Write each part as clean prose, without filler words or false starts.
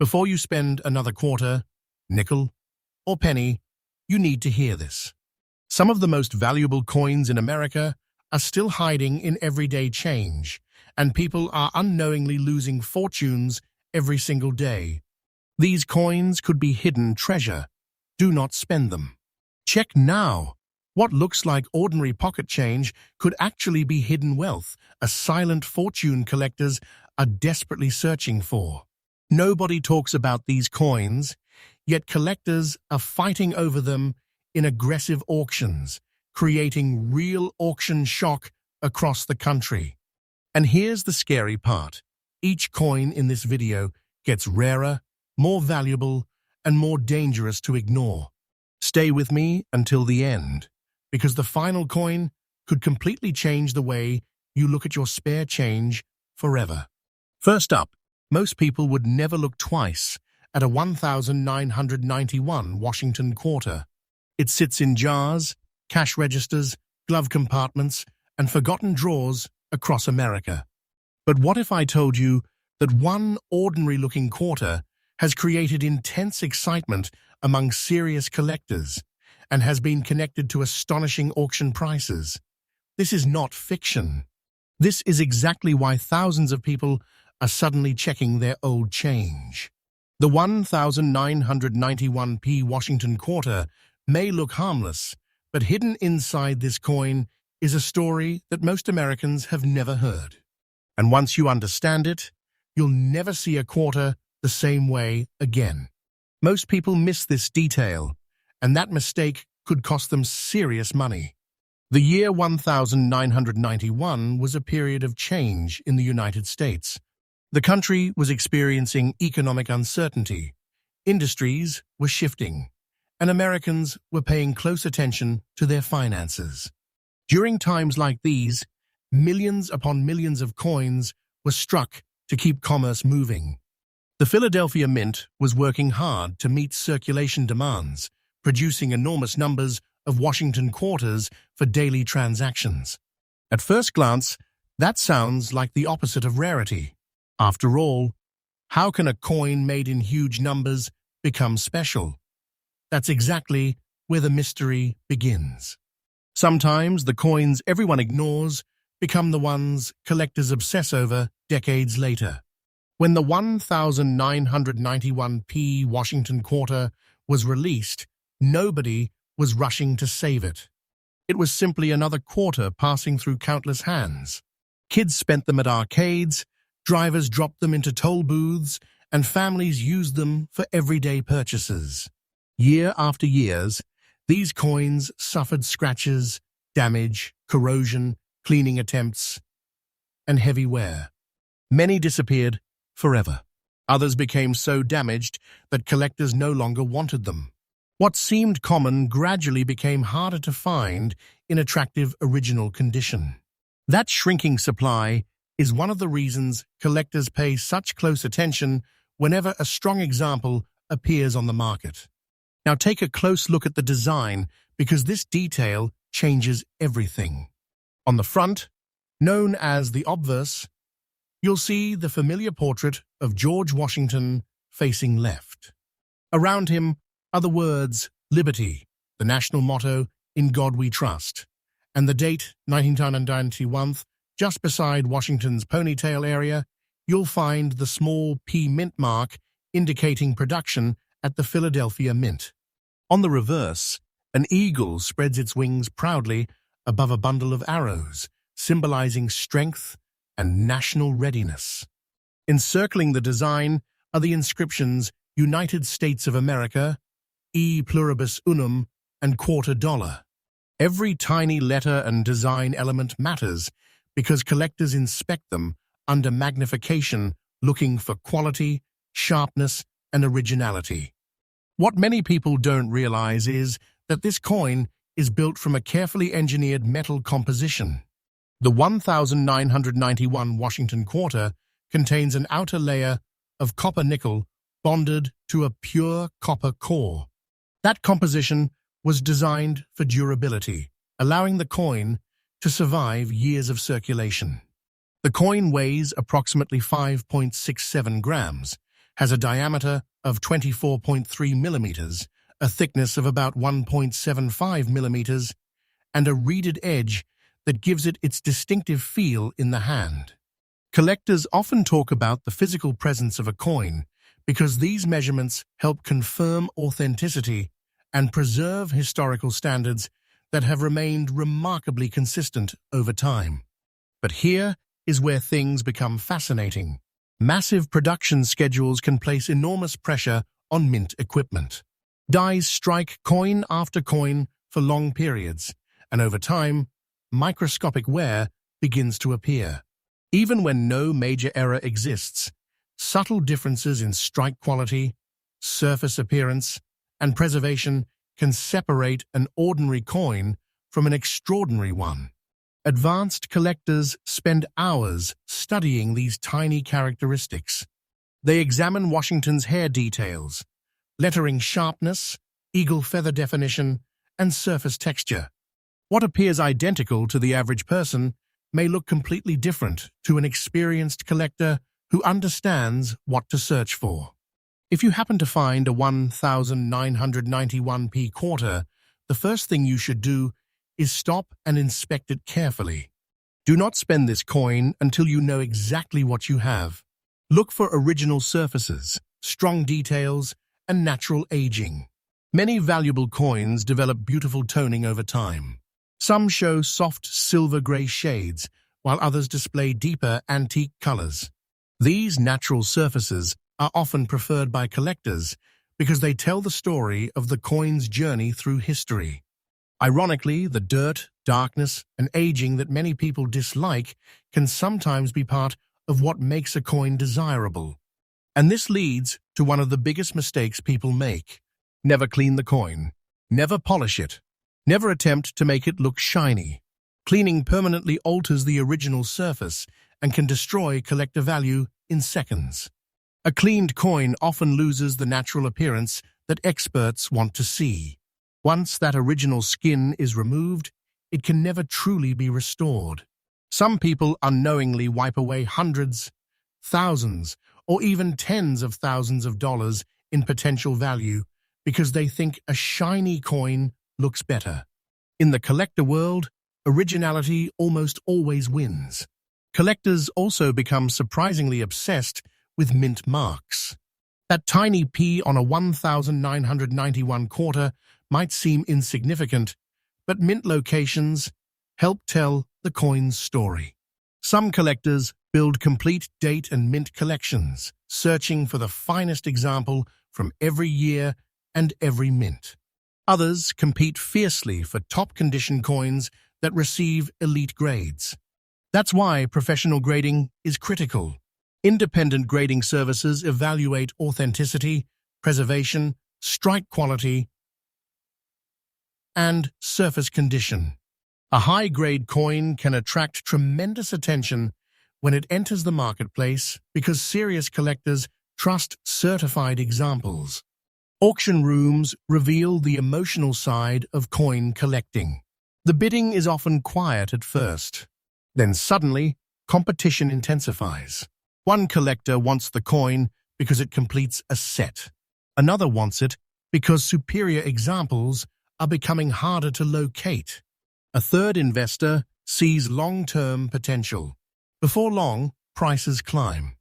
Before you spend another quarter, nickel, or penny, you need to hear this. Some of the most valuable coins in America are still hiding in everyday change, and people are unknowingly losing fortunes every single day. These coins could be hidden treasure. Do not spend them. Check now. What looks like ordinary pocket change could actually be hidden wealth, a silent fortune collectors are desperately searching for. Nobody talks about these coins, yet collectors are fighting over them in aggressive auctions, creating real auction shock across the country. And here's the scary part. Each coin in this video gets rarer, more valuable, and more dangerous to ignore. Stay with me until the end, because the final coin could completely change the way you look at your spare change forever. First up, most people would never look twice at a 1991 Washington quarter. It sits in jars, cash registers, glove compartments, and forgotten drawers across America. But what if I told you that one ordinary-looking quarter has created intense excitement among serious collectors and has been connected to astonishing auction prices? This is not fiction. This is exactly why thousands of people are suddenly checking their old change. The 1991 Washington quarter may look harmless, but hidden inside this coin is a story that most Americans have never heard. And once you understand it, you'll never see a quarter the same way again. Most people miss this detail, and that mistake could cost them serious money. The year 1991 was a period of change in the United States. The country was experiencing economic uncertainty, industries were shifting, and Americans were paying close attention to their finances. During times like these, millions upon millions of coins were struck to keep commerce moving. The Philadelphia Mint was working hard to meet circulation demands, producing enormous numbers of Washington quarters for daily transactions. At first glance, that sounds like the opposite of rarity. After all, how can a coin made in huge numbers become special? That's exactly where the mystery begins. Sometimes the coins everyone ignores become the ones collectors obsess over decades later. When the 1991 Washington quarter was released, nobody was rushing to save it. It was simply another quarter passing through countless hands. Kids spent them at arcades, drivers dropped them into toll booths, and families used them for everyday purchases. Year after year, these coins suffered scratches, damage, corrosion, cleaning attempts, and heavy wear. Many disappeared forever. Others became so damaged that collectors no longer wanted them. What seemed common gradually became harder to find in attractive original condition. That shrinking supply is one of the reasons collectors pay such close attention whenever a strong example appears on the market. Now take a close look at the design, because this detail changes everything. On the front, known as the obverse, you'll see the familiar portrait of George Washington facing left. Around him are the words Liberty, the national motto, In God We Trust, and the date 1991. Just beside Washington's ponytail area, you'll find the small P mint mark indicating production at the Philadelphia Mint. On the reverse, an eagle spreads its wings proudly above a bundle of arrows, symbolizing strength and national readiness. Encircling the design are the inscriptions United States of America, E pluribus unum, and $quarter. Every tiny letter and design element matters, because collectors inspect them under magnification, looking for quality, sharpness, and originality. What many people don't realize is that this coin is built from a carefully engineered metal composition. The 1991 Washington quarter contains an outer layer of copper nickel bonded to a pure copper core. That composition was designed for durability, allowing the coin to survive years of circulation. The coin weighs approximately 5.67 grams, has a diameter of 24.3 millimeters, a thickness of about 1.75 millimeters, and a reeded edge that gives it its distinctive feel in the hand. Collectors often talk about the physical presence of a coin because these measurements help confirm authenticity and preserve historical standards that have remained remarkably consistent over time. But here is where things become fascinating. Massive production schedules can place enormous pressure on mint equipment. Dies strike coin after coin for long periods, and over time, microscopic wear begins to appear. Even when no major error exists, subtle differences in strike quality, surface appearance, and preservation can separate an ordinary coin from an extraordinary one. Advanced collectors spend hours studying these tiny characteristics. They examine Washington's hair details, lettering sharpness, eagle feather definition, and surface texture. What appears identical to the average person may look completely different to an experienced collector who understands what to search for. If you happen to find a 1991p quarter, the first thing you should do is stop and inspect it carefully. Do not spend this coin until you know exactly what you have. Look for original surfaces, strong details, and natural aging. Many valuable coins develop beautiful toning over time. Some show soft silver-gray shades, while others display deeper antique colors. These natural surfaces are often preferred by collectors because they tell the story of the coin's journey through history. Ironically, the dirt, darkness, and aging that many people dislike can sometimes be part of what makes a coin desirable. And this leads to one of the biggest mistakes people make. Never clean the coin. Never polish it. Never attempt to make it look shiny. Cleaning permanently alters the original surface and can destroy collector value in seconds. A cleaned coin often loses the natural appearance that experts want to see. Once that original skin is removed, it can never truly be restored. Some people unknowingly wipe away hundreds, thousands, or even tens of thousands of dollars in potential value because they think a shiny coin looks better. In the collector world, originality almost always wins. Collectors also become surprisingly obsessed with mint marks. That tiny P on a 1991 quarter might seem insignificant, but mint locations help tell the coin's story. Some collectors build complete date and mint collections, searching for the finest example from every year and every mint. Others compete fiercely for top-condition coins that receive elite grades. That's why professional grading is critical. Independent grading services evaluate authenticity, preservation, strike quality, and surface condition. A high-grade coin can attract tremendous attention when it enters the marketplace because serious collectors trust certified examples. Auction rooms reveal the emotional side of coin collecting. The bidding is often quiet at first. Then suddenly, competition intensifies. One collector wants the coin because it completes a set. Another wants it because superior examples are becoming harder to locate. A third investor sees long-term potential. Before long, prices climb.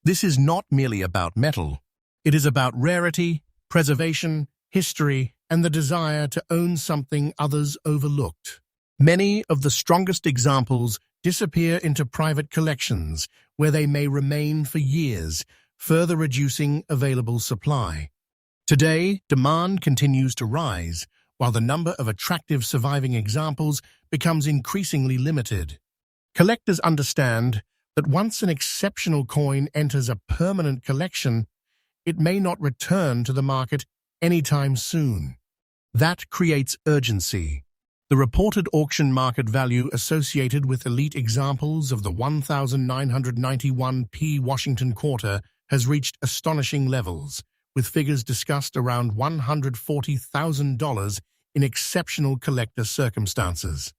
This is not merely about metal. It is about rarity, preservation, history, and the desire to own something others overlooked. Many of the strongest examples disappear into private collections where they may remain for years, further reducing available supply. Today, demand continues to rise, while the number of attractive surviving examples becomes increasingly limited. Collectors understand that once an exceptional coin enters a permanent collection, it may not return to the market anytime soon. That creates urgency. The reported auction market value associated with elite examples of the 1991p Washington quarter has reached astonishing levels, with figures discussed around $140,000 in exceptional collector circumstances.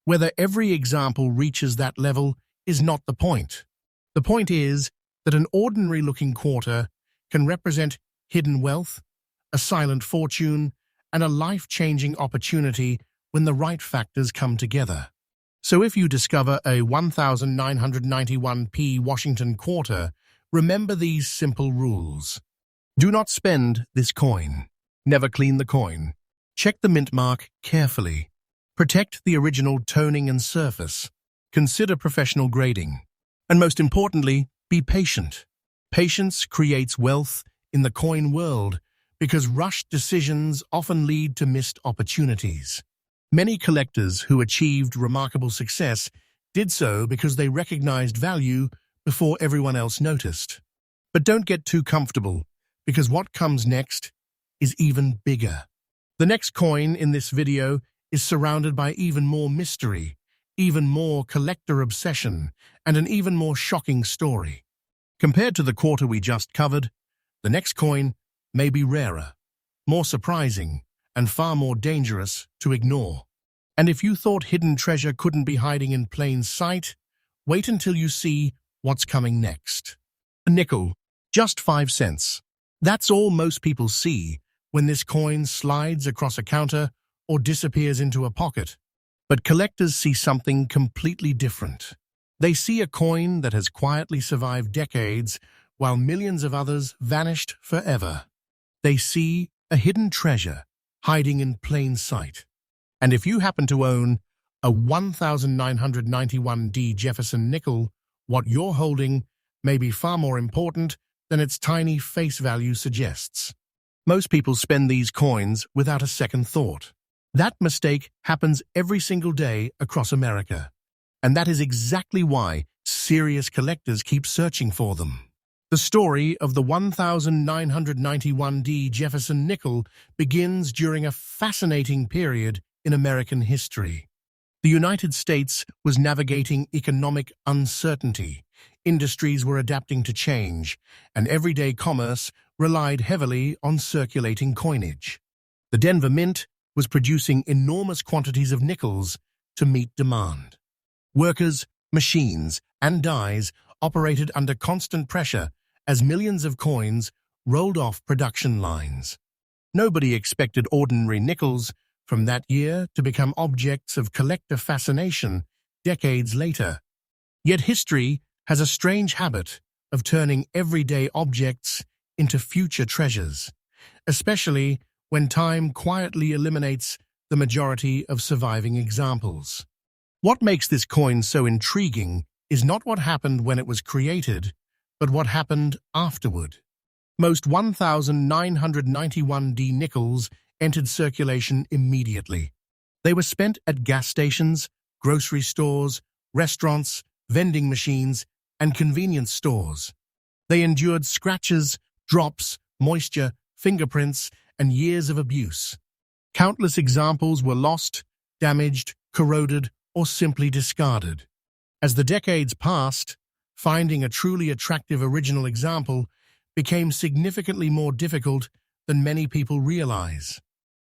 Whether every example reaches that level is not the point. The point is that an ordinary-looking quarter can represent hidden wealth, a silent fortune, and a life-changing opportunity when the right factors come together. So if you discover a 1991p Washington quarter, remember these simple rules. Do not spend this coin. Never clean the coin. Check the mint mark carefully. Protect the original toning and surface. Consider professional grading. And most importantly, be patient. Patience creates wealth in the coin world because rushed decisions often lead to missed opportunities. Many collectors who achieved remarkable success did so because they recognized value before everyone else noticed. But don't get too comfortable, because what comes next is even bigger. The next coin in this video is surrounded by even more mystery, even more collector obsession, and an even more shocking story. Compared to the quarter we just covered, the next coin may be rarer, more surprising, and far more dangerous to ignore. And if you thought hidden treasure couldn't be hiding in plain sight, wait until you see what's coming next. A nickel, just 5 cents. That's all most people see when this coin slides across a counter or disappears into a pocket. But collectors see something completely different. They see a coin that has quietly survived decades while millions of others vanished forever. They see a hidden treasure hiding in plain sight. And if you happen to own a 1991D Jefferson Nickel, what you're holding may be far more important than its tiny face value suggests. Most people spend these coins without a second thought. That mistake happens every single day across America. And that is exactly why serious collectors keep searching for them. The story of the 1991D Jefferson Nickel begins during a fascinating period in American history. The United States was navigating economic uncertainty, industries were adapting to change, and everyday commerce relied heavily on circulating coinage. The Denver Mint was producing enormous quantities of nickels to meet demand. Workers, machines, and dies operated under constant pressure as millions of coins rolled off production lines. Nobody expected ordinary nickels from that year to become objects of collector fascination decades later. Yet history has a strange habit of turning everyday objects into future treasures, especially when time quietly eliminates the majority of surviving examples. What makes this coin so intriguing is not what happened when it was created, but what happened afterward. Most 1991D nickels entered circulation immediately. They were spent at gas stations, grocery stores, restaurants, vending machines, and convenience stores. They endured scratches, drops, moisture, fingerprints, and years of abuse. Countless examples were lost, damaged, corroded, or simply discarded. As the decades passed, finding a truly attractive original example became significantly more difficult than many people realize.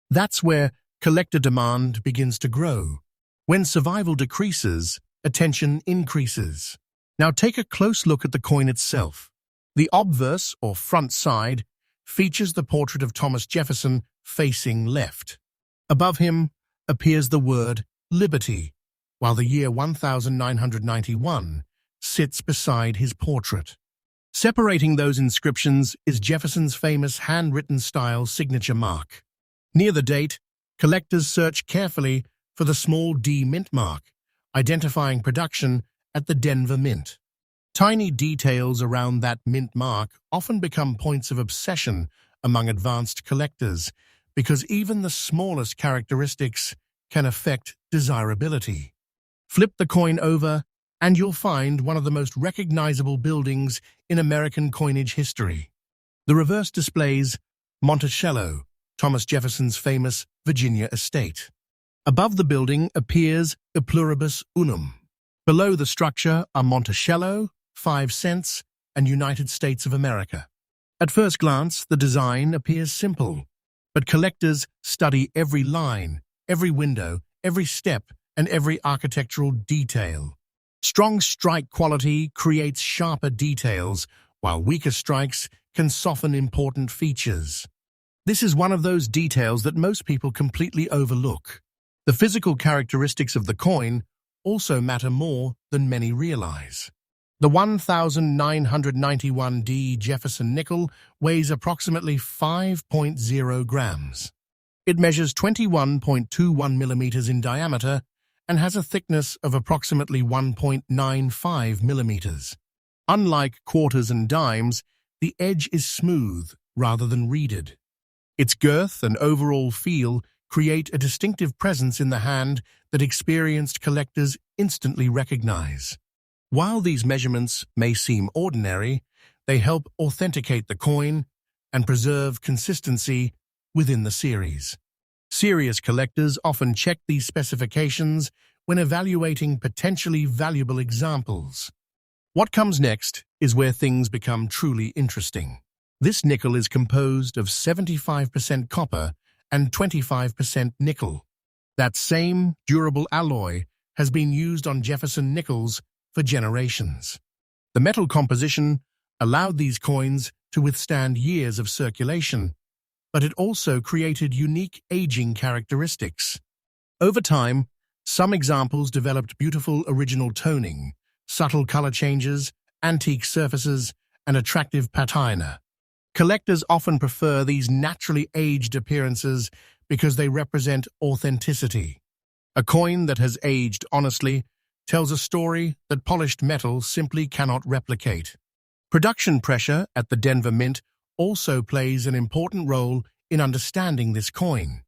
That's where collector demand begins to grow. When survival decreases, attention increases. Now take a close look at the coin itself. The obverse, or front side, features the portrait of Thomas Jefferson facing left. Above him appears the word Liberty, while the year 1991 sits beside his portrait. Separating those inscriptions is Jefferson's famous handwritten style signature mark. Near the date, collectors search carefully for the small D mint mark, identifying production at the Denver Mint. Tiny details around that mint mark often become points of obsession among advanced collectors because even the smallest characteristics can affect desirability. Flip the coin over and you'll find one of the most recognizable buildings in American coinage history. The reverse displays Monticello, Thomas Jefferson's famous Virginia estate. Above the building appears E Pluribus Unum. Below the structure are Monticello, 5 cents, and United States of America. At first glance, the design appears simple, but collectors study every line, every window, every step, and every architectural detail. Strong strike quality creates sharper details, while weaker strikes can soften important features. This is one of those details that most people completely overlook. The physical characteristics of the coin also matter more than many realize. The 1991D Jefferson Nickel weighs approximately 5.0 grams. It measures 21.21 millimeters in diameter and has a thickness of approximately 1.95 millimeters. Unlike quarters and dimes, the edge is smooth rather than reeded. Its girth and overall feel create a distinctive presence in the hand that experienced collectors instantly recognize. While these measurements may seem ordinary, they help authenticate the coin and preserve consistency within the series. Serious collectors often check these specifications when evaluating potentially valuable examples. What comes next is where things become truly interesting. This nickel is composed of 75% copper and 25% nickel. That same durable alloy has been used on Jefferson nickels for generations. The metal composition allowed these coins to withstand years of circulation, but it also created unique aging characteristics. Over time, some examples developed beautiful original toning, subtle color changes, antique surfaces, and attractive patina. Collectors often prefer these naturally aged appearances because they represent authenticity. A coin that has aged honestly tells a story that polished metal simply cannot replicate. Production pressure at the Denver Mint also plays an important role in understanding this coin.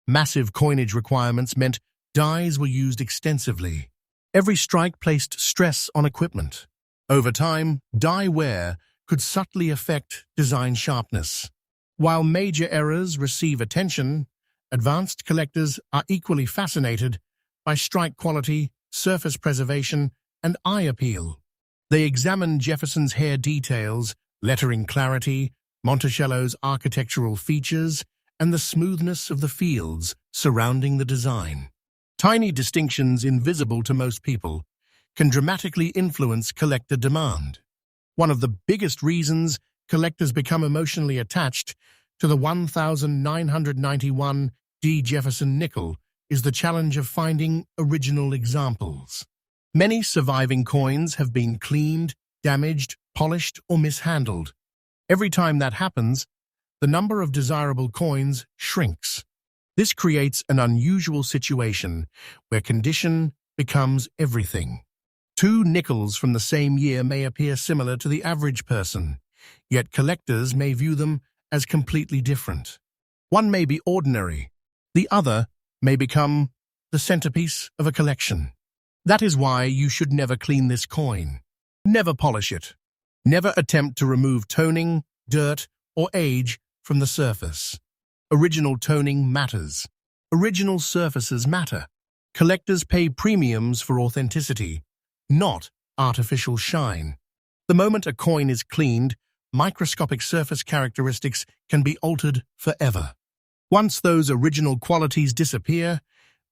Massive coinage requirements meant dies were used extensively. Every strike placed stress on equipment. Over time, die wear could subtly affect design sharpness. While major errors receive attention, advanced collectors are equally fascinated by strike quality, surface preservation, and eye appeal. They examine Jefferson's hair details, lettering clarity, Monticello's architectural features, and the smoothness of the fields surrounding the design. Tiny distinctions invisible to most people can dramatically influence collector demand. One of the biggest reasons collectors become emotionally attached to the 1991D Jefferson Nickel is the challenge of finding original examples. Many surviving coins have been cleaned, damaged, polished, or mishandled. Every time that happens, the number of desirable coins shrinks. This creates an unusual situation where condition becomes everything. Two nickels from the same year may appear similar to the average person, yet collectors may view them as completely different. One may be ordinary, the other may become the centerpiece of a collection. That is why you should never clean this coin. Never polish it. Never attempt to remove toning, dirt, or age from the surface. Original toning matters. Original surfaces matter. Collectors pay premiums for authenticity, not artificial shine. The moment a coin is cleaned, microscopic surface characteristics can be altered forever. Once those original qualities disappear,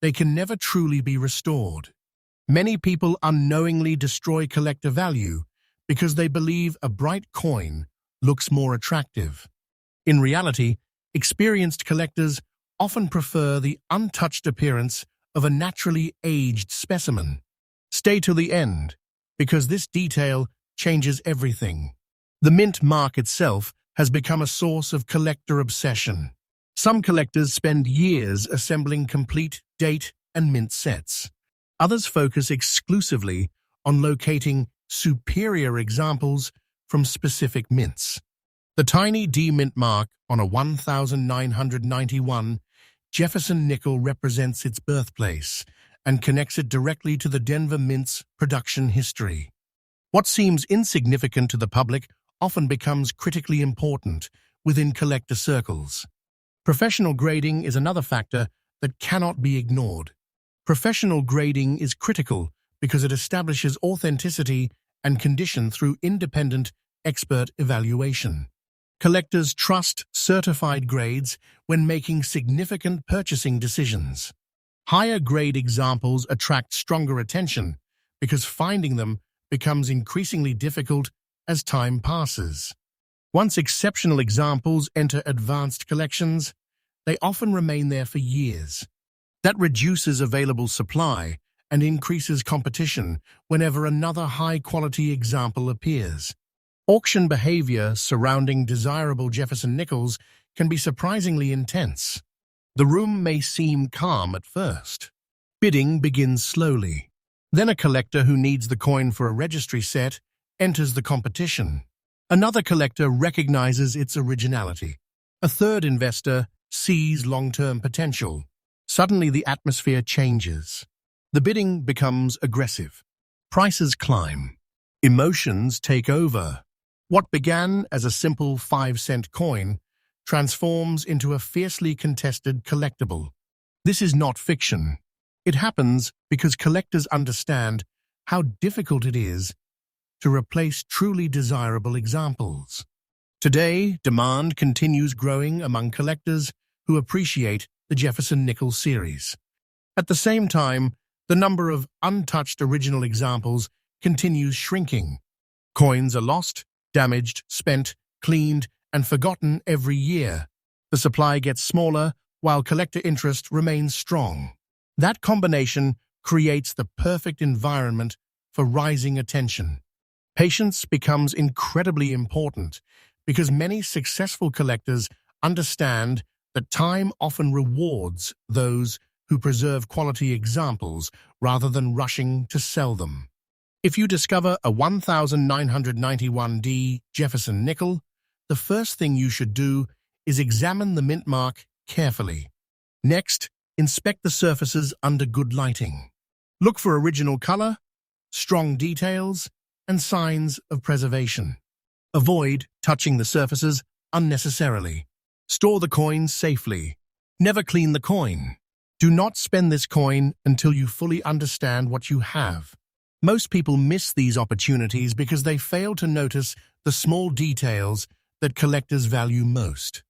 they can never truly be restored. Many people unknowingly destroy collector value because they believe a bright coin looks more attractive. In reality, experienced collectors often prefer the untouched appearance of a naturally aged specimen. Stay till the end, because this detail changes everything. The mint mark itself has become a source of collector obsession. Some collectors spend years assembling complete date and mint sets. Others focus exclusively on locating superior examples from specific mints. The tiny D mint mark on a 1991 Jefferson nickel represents its birthplace and connects it directly to the Denver Mint's production history. What seems insignificant to the public often becomes critically important within collector circles. Professional grading is another factor that cannot be ignored. Professional grading is critical because it establishes authenticity and condition through independent, expert evaluation. Collectors trust certified grades when making significant purchasing decisions. Higher grade examples attract stronger attention because finding them becomes increasingly difficult as time passes. Once exceptional examples enter advanced collections, they often remain there for years. That reduces available supply and increases competition whenever another high-quality example appears. Auction behavior surrounding desirable Jefferson nickels can be surprisingly intense. The room may seem calm at first. Bidding begins slowly. Then a collector who needs the coin for a registry set enters the competition. Another collector recognizes its originality. A third investor sees long-term potential. Suddenly the atmosphere changes. The bidding becomes aggressive. Prices climb. Emotions take over. What began as a simple 5-cent coin transforms into a fiercely contested collectible. This is not fiction. It happens because collectors understand how difficult it is to replace truly desirable examples. Today, demand continues growing among collectors who appreciate the Jefferson Nickel series. At the same time, the number of untouched original examples continues shrinking. Coins are lost, damaged, spent, cleaned, and forgotten every year. The supply gets smaller while collector interest remains strong. That combination creates the perfect environment for rising attention. Patience becomes incredibly important because many successful collectors understand that time often rewards those who preserve quality examples rather than rushing to sell them. If you discover a 1991D Jefferson nickel, the first thing you should do is examine the mint mark carefully. Next, inspect the surfaces under good lighting. Look for original color, strong details, and signs of preservation. Avoid touching the surfaces unnecessarily. Store the coin safely. Never clean the coin. Do not spend this coin until you fully understand what you have. Most people miss these opportunities because they fail to notice the small details that collectors value most.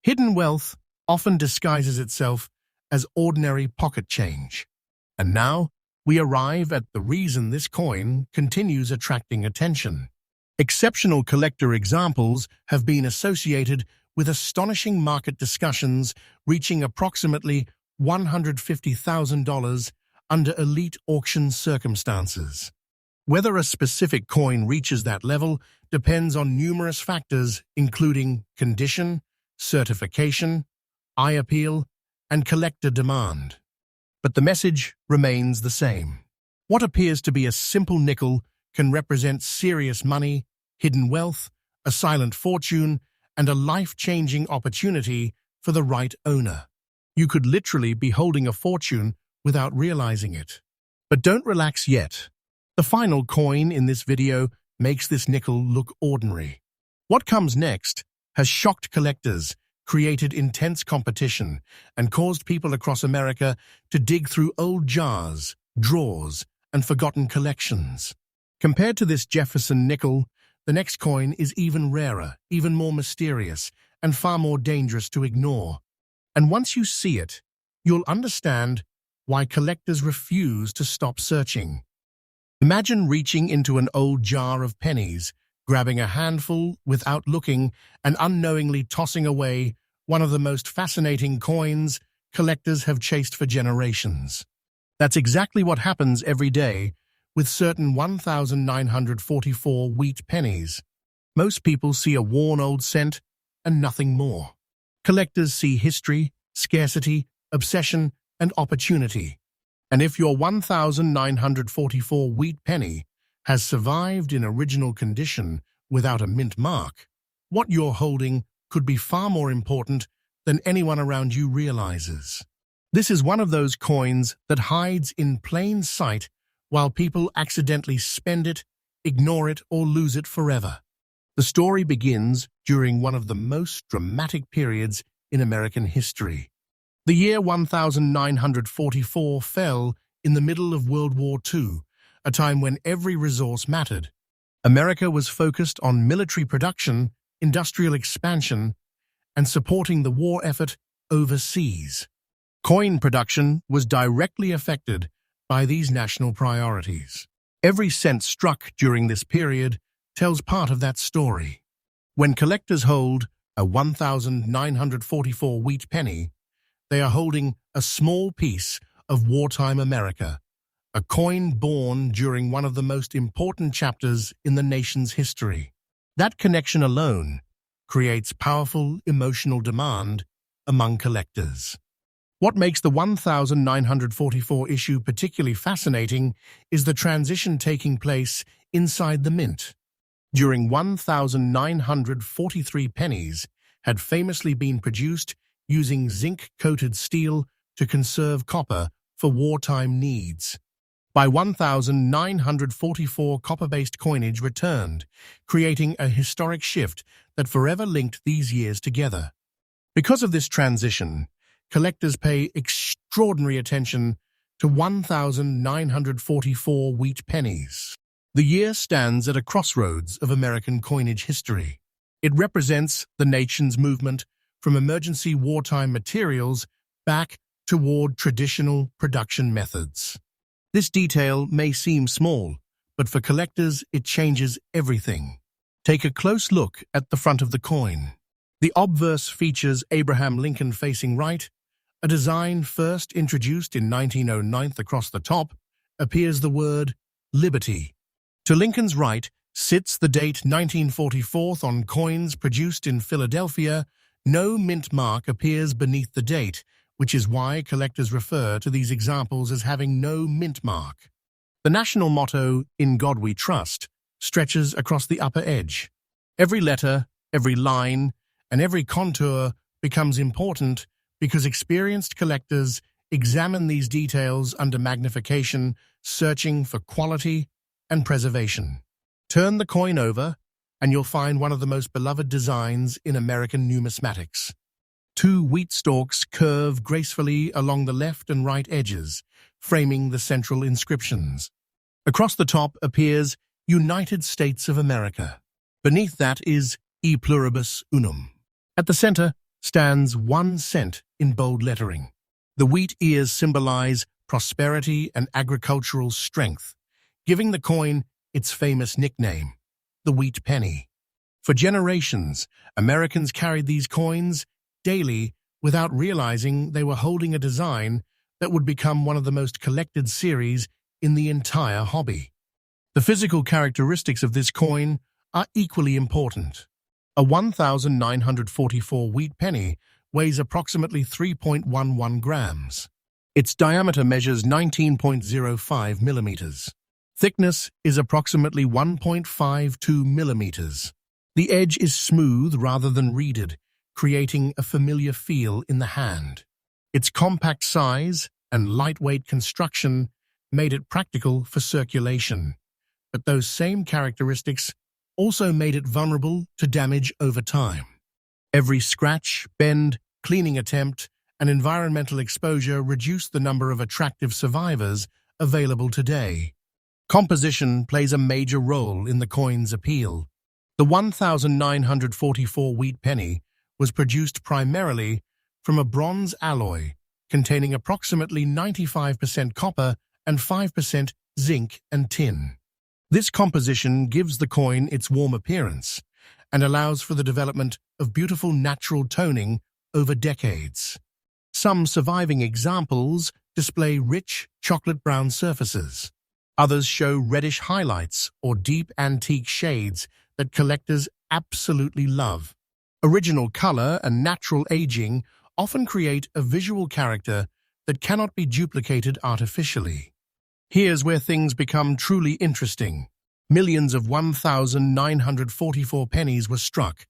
Hidden wealth often disguises itself as ordinary pocket change. And now, we arrive at the reason this coin continues attracting attention. Exceptional collector examples have been associated with astonishing market discussions reaching approximately $150,000 under elite auction circumstances. Whether a specific coin reaches that level depends on numerous factors, including condition, certification, eye appeal, and collector demand. But the message remains the same. What appears to be a simple nickel can represent serious money, hidden wealth, a silent fortune, and a life-changing opportunity for the right owner. You could literally be holding a fortune without realizing it. But don't relax yet. The final coin in this video makes this nickel look ordinary. What comes next has shocked collectors, created intense competition, and caused people across America to dig through old jars, drawers, and forgotten collections. Compared to this Jefferson nickel, the next coin is even rarer, even more mysterious, and far more dangerous to ignore. And once you see it, you'll understand why collectors refuse to stop searching. Imagine reaching into an old jar of pennies, grabbing a handful without looking, and unknowingly tossing away one of the most fascinating coins collectors have chased for generations. That's exactly what happens every day with certain 1944 wheat pennies. Most people see a worn old cent and nothing more. Collectors see history, scarcity, obsession, and opportunity. And if your 1944 wheat penny has survived in original condition without a mint mark, what you're holding could be far more important than anyone around you realizes. This is one of those coins that hides in plain sight while people accidentally spend it, ignore it, or lose it forever. The story begins during one of the most dramatic periods in American history. The year 1944 fell in the middle of World War II, a time when every resource mattered. America was focused on military production, industrial expansion, and supporting the war effort overseas. Coin production was directly affected by these national priorities. Every cent struck during this period tells part of that story. When collectors hold a 1,944 wheat penny, they are holding a small piece of wartime America, a coin born during one of the most important chapters in the nation's history. That connection alone creates powerful emotional demand among collectors. What makes the 1944 issue particularly fascinating is the transition taking place inside the mint. During 1,943 pennies had famously been produced using zinc-coated steel to conserve copper for wartime needs. By 1,944, copper-based coinage returned, creating a historic shift that forever linked these years together. Because of this transition, collectors pay extraordinary attention to 1,944 wheat pennies. The year stands at a crossroads of American coinage history. It represents the nation's movement from emergency wartime materials back toward traditional production methods. This detail may seem small, but for collectors it changes everything. Take a close look at the front of the coin. The obverse features Abraham Lincoln facing right. A design first introduced in 1909. Across the top appears the word Liberty. To Lincoln's right sits the date 1944 on coins produced in Philadelphia. No mint mark appears beneath the date, which is why collectors refer to these examples as having no mint mark. The national motto, "In God We Trust," stretches across the upper edge. Every letter, every line, and every contour becomes important because experienced collectors examine these details under magnification, searching for quality and preservation. Turn the coin over, and you'll find one of the most beloved designs in American numismatics. Two wheat stalks curve gracefully along the left and right edges, framing the central inscriptions. Across the top appears United States of America. Beneath that is E Pluribus Unum. At the center stands 1 cent in bold lettering. The wheat ears symbolize prosperity and agricultural strength, giving the coin its famous nickname, the wheat penny. For generations, Americans carried these coins daily without realizing they were holding a design that would become one of the most collected series in the entire hobby. The physical characteristics of this coin are equally important. A 1,944 wheat penny weighs approximately 3.11 grams. Its diameter measures 19.05 millimeters. Thickness is approximately 1.52 millimeters. The edge is smooth rather than reeded, creating a familiar feel in the hand. Its compact size and lightweight construction made it practical for circulation, but those same characteristics also made it vulnerable to damage over time. Every scratch, bend, cleaning attempt, and environmental exposure reduced the number of attractive survivors available today. Composition plays a major role in the coin's appeal. The 1,944 wheat penny was produced primarily from a bronze alloy containing approximately 95% copper and 5% zinc and tin. This composition gives the coin its warm appearance and allows for the development of beautiful natural toning over decades. Some surviving examples display rich chocolate brown surfaces. Others show reddish highlights or deep antique shades that collectors absolutely love. Original color and natural aging often create a visual character that cannot be duplicated artificially. Here's where things become truly interesting. Millions of 1,944 pennies were struck,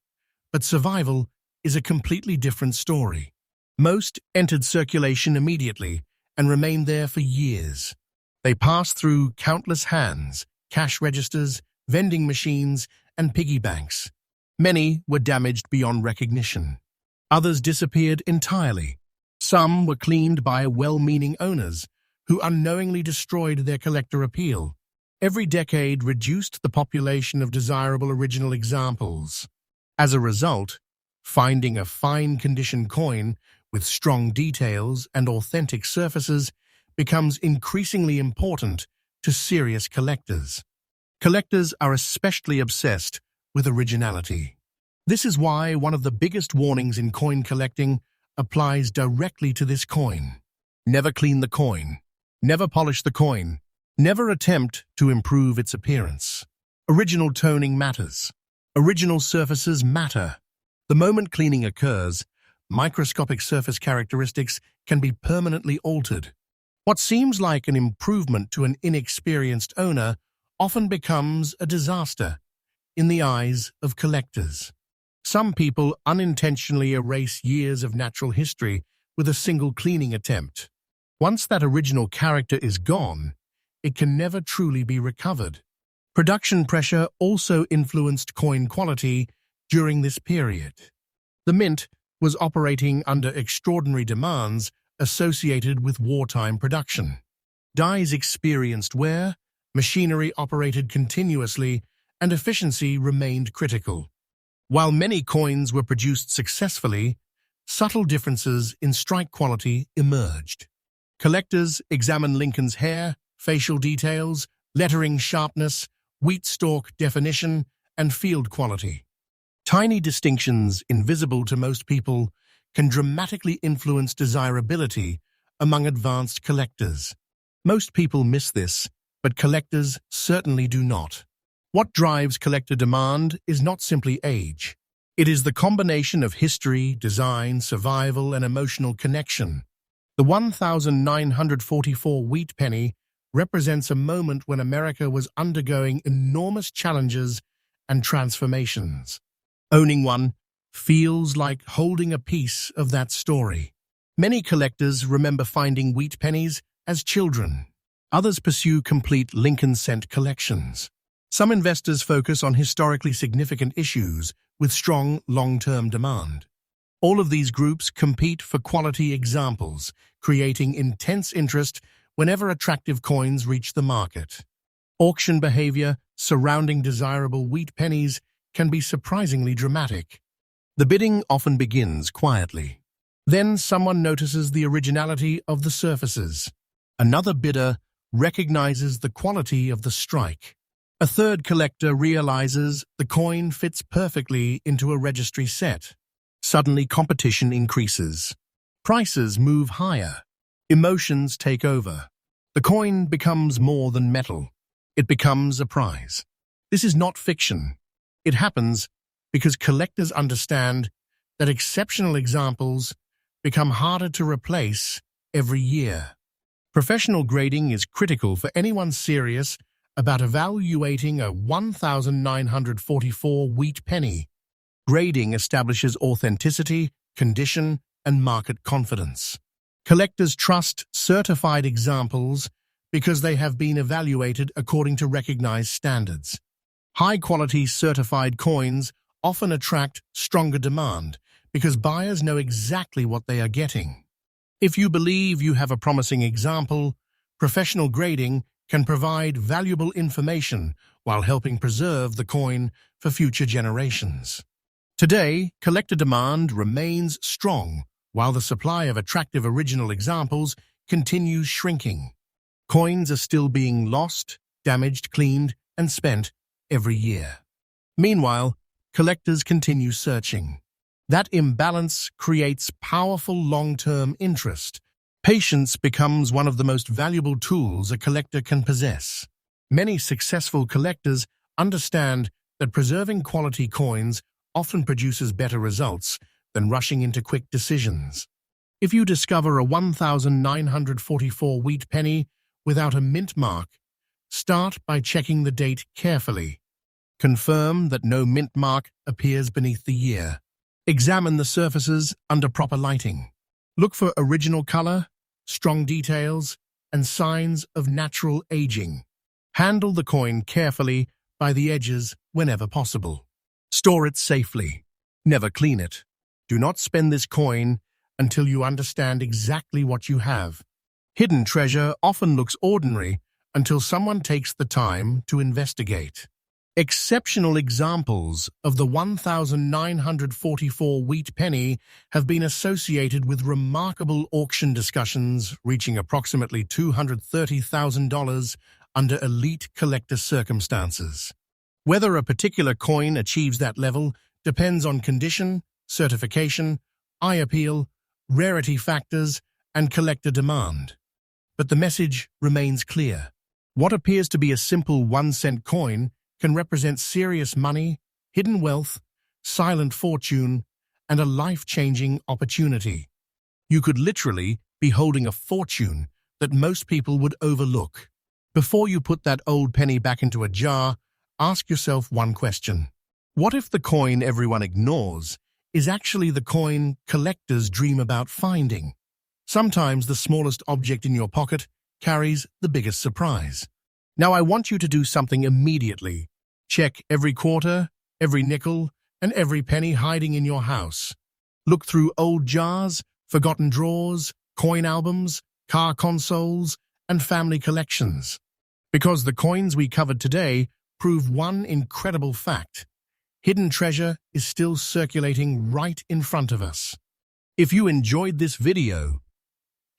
but survival is a completely different story. Most entered circulation immediately and remained there for years. They passed through countless hands, cash registers, vending machines, and piggy banks. Many were damaged beyond recognition. Others disappeared entirely. Some were cleaned by well-meaning owners who unknowingly destroyed their collector appeal. Every decade reduced the population of desirable original examples. As a result, finding a fine-condition coin with strong details and authentic surfaces becomes increasingly important to serious collectors. Collectors are especially obsessed with originality. This is why one of the biggest warnings in coin collecting applies directly to this coin. Never clean the coin. Never polish the coin. Never attempt to improve its appearance. Original toning matters. Original surfaces matter. The moment cleaning occurs, microscopic surface characteristics can be permanently altered. What seems like an improvement to an inexperienced owner often becomes a disaster in the eyes of collectors. Some people unintentionally erase years of natural history with a single cleaning attempt. Once that original character is gone, it can never truly be recovered. Production pressure also influenced coin quality during this period. The mint was operating under extraordinary demands associated with wartime production. Dies experienced wear, machinery operated continuously, and efficiency remained critical. While many coins were produced successfully, subtle differences in strike quality emerged. Collectors examine Lincoln's hair, facial details, lettering sharpness, wheat stalk definition, and field quality. Tiny distinctions invisible to most people can dramatically influence desirability among advanced collectors. Most people miss this, but collectors certainly do not. What drives collector demand is not simply age. It is the combination of history, design, survival, and emotional connection. The 1944 wheat penny represents a moment when America was undergoing enormous challenges and transformations. Owning one feels like holding a piece of that story. Many collectors remember finding wheat pennies as children. Others pursue complete Lincoln cent collections. Some investors focus on historically significant issues with strong long-term demand. All of these groups compete for quality examples, creating intense interest whenever attractive coins reach the market. Auction behavior surrounding desirable wheat pennies can be surprisingly dramatic. The bidding often begins quietly. Then someone notices the originality of the surfaces. Another bidder recognizes the quality of the strike. A third collector realizes the coin fits perfectly into a registry set. Suddenly, competition increases. Prices move higher. Emotions take over. The coin becomes more than metal. It becomes a prize. This is not fiction. It happens because collectors understand that exceptional examples become harder to replace every year. Professional grading is critical for anyone serious about evaluating a 1944 wheat penny. Grading establishes authenticity, condition, and market confidence. Collectors trust certified examples because they have been evaluated according to recognized standards. High-quality certified coins often attract stronger demand because buyers know exactly what they are getting. If you believe you have a promising example, professional grading can provide valuable information while helping preserve the coin for future generations. Today, collector demand remains strong while the supply of attractive original examples continues shrinking. Coins are still being lost, damaged, cleaned, and spent every year. Meanwhile, collectors continue searching. That imbalance creates powerful long-term interest. Patience becomes one of the most valuable tools a collector can possess. Many successful collectors understand that preserving quality coins often produces better results than rushing into quick decisions. If you discover a 1944 wheat penny without a mint mark, start by checking the date carefully. Confirm that no mint mark appears beneath the year. Examine the surfaces under proper lighting. Look for original color, strong details, and signs of natural aging. Handle the coin carefully by the edges whenever possible. Store it safely. Never clean it. Do not spend this coin until you understand exactly what you have. Hidden treasure often looks ordinary until someone takes the time to investigate. Exceptional examples of the 1944 wheat penny have been associated with remarkable auction discussions reaching approximately $230,000 under elite collector circumstances. Whether a particular coin achieves that level depends on condition, certification, eye appeal, rarity factors, and collector demand. But the message remains clear. What appears to be a simple 1-cent coin can represent serious money, hidden wealth, silent fortune, and a life-changing opportunity. You could literally be holding a fortune that most people would overlook. Before you put that old penny back into a jar, ask yourself one question. What if the coin everyone ignores is actually the coin collectors dream about finding? Sometimes the smallest object in your pocket carries the biggest surprise. Now I want you to do something immediately. Check every quarter, every nickel, and every penny hiding in your house. Look through old jars, forgotten drawers, coin albums, car consoles, and family collections. Because the coins we covered today prove one incredible fact. Hidden treasure is still circulating right in front of us. If you enjoyed this video,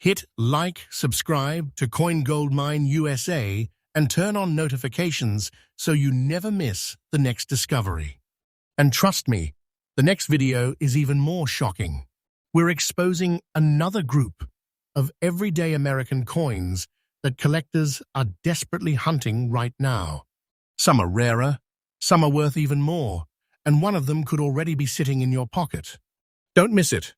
hit like, subscribe to Coin Goldmine USA, and turn on notifications so you never miss the next discovery. And trust me, the next video is even more shocking. We're exposing another group of everyday American coins that collectors are desperately hunting right now. Some are rarer, some are worth even more, and one of them could already be sitting in your pocket. Don't miss it.